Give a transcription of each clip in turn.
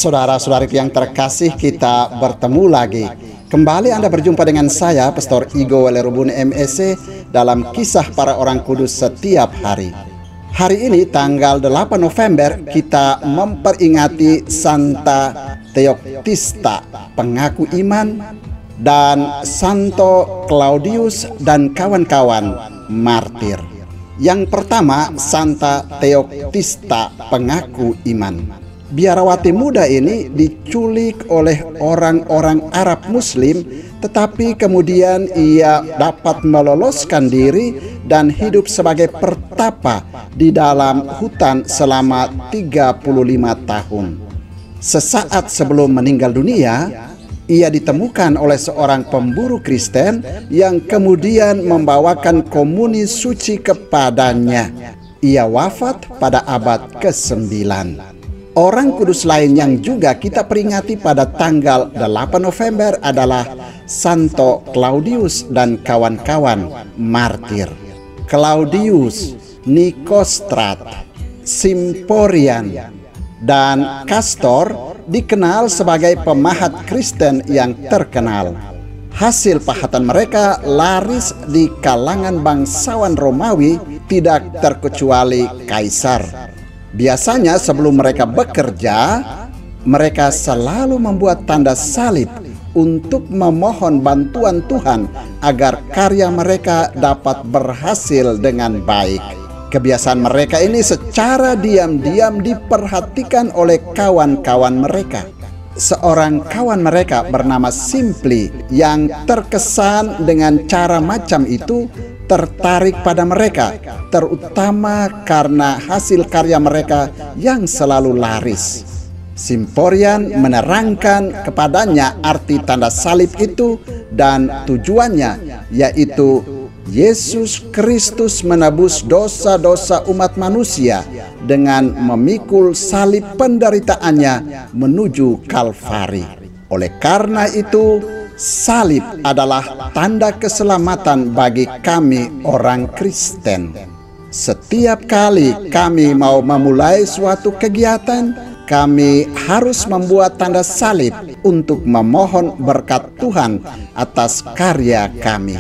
Saudara-saudari yang terkasih, kita bertemu lagi. Kembali Anda berjumpa dengan saya, Pastor Igo Walerubun MEC, dalam kisah para orang kudus setiap hari. Hari ini tanggal 8 November kita memperingati Santa Theoctista, pengaku iman, dan Santo Claudius dan kawan-kawan, martir. Yang pertama, Santa Theoctista, pengaku iman. Biarawati muda ini diculik oleh orang-orang Arab Muslim, tetapi kemudian ia dapat meloloskan diri dan hidup sebagai pertapa di dalam hutan selama 35 tahun. Sesaat sebelum meninggal dunia, ia ditemukan oleh seorang pemburu Kristen yang kemudian membawakan komuni suci kepadanya. Ia wafat pada abad ke-9. Orang kudus lain yang juga kita peringati pada tanggal 8 November adalah Santo Claudius dan kawan-kawan, martir. Claudius, Nikostrat, Simporian, dan Castor dikenal sebagai pemahat Kristen yang terkenal. Hasil pahatan mereka laris di kalangan bangsawan Romawi, tidak terkecuali kaisar. Biasanya sebelum mereka bekerja, mereka selalu membuat tanda salib untuk memohon bantuan Tuhan agar karya mereka dapat berhasil dengan baik. Kebiasaan mereka ini secara diam-diam diperhatikan oleh kawan-kawan mereka. Seorang kawan mereka bernama Simpli yang terkesan dengan cara macam itu tertarik pada mereka, terutama karena hasil karya mereka yang selalu laris. Simporian menerangkan kepadanya arti tanda salib itu dan tujuannya, yaitu Yesus Kristus menebus dosa-dosa umat manusia dengan memikul salib penderitaannya menuju Kalvari. Oleh karena itu, salib adalah tanda keselamatan bagi kami orang Kristen. Setiap kali kami mau memulai suatu kegiatan, kami harus membuat tanda salib untuk memohon berkat Tuhan atas karya kami.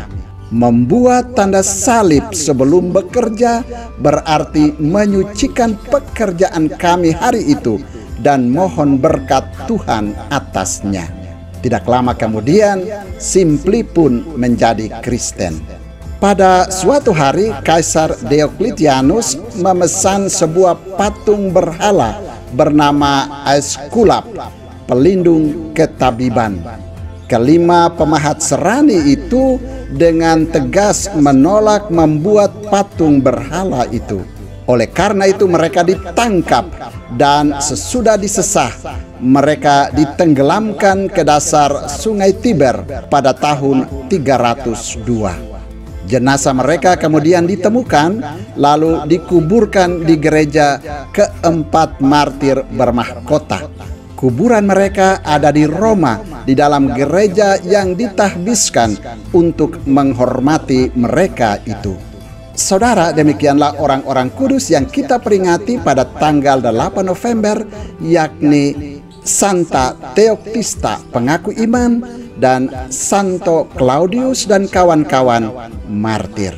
Membuat tanda salib sebelum bekerja berarti menyucikan pekerjaan kami hari itu dan mohon berkat Tuhan atasnya. Tidak lama kemudian, Simpli pun menjadi Kristen. Pada suatu hari, Kaisar Diocletianus memesan sebuah patung berhala bernama Aeskulap, pelindung ketabiban. Kelima pemahat serani itu dengan tegas menolak membuat patung berhala itu. Oleh karena itu mereka ditangkap dan sesudah disesah, mereka ditenggelamkan ke dasar Sungai Tiber pada tahun 302. Jenazah mereka kemudian ditemukan lalu dikuburkan di gereja keempat martir bermahkota. Kuburan mereka ada di Roma, di dalam gereja yang ditahbiskan untuk menghormati mereka itu. Saudara, demikianlah orang-orang kudus yang kita peringati pada tanggal 8 November, yakni Santa Theoctista, pengaku iman, dan Santo Claudius dan kawan-kawan, martir.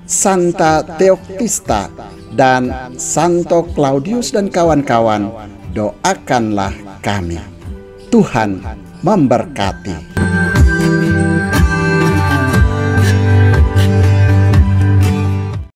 Santa Theoctista dan Santo Claudius dan kawan-kawan, doakanlah kami. Tuhan memberkati.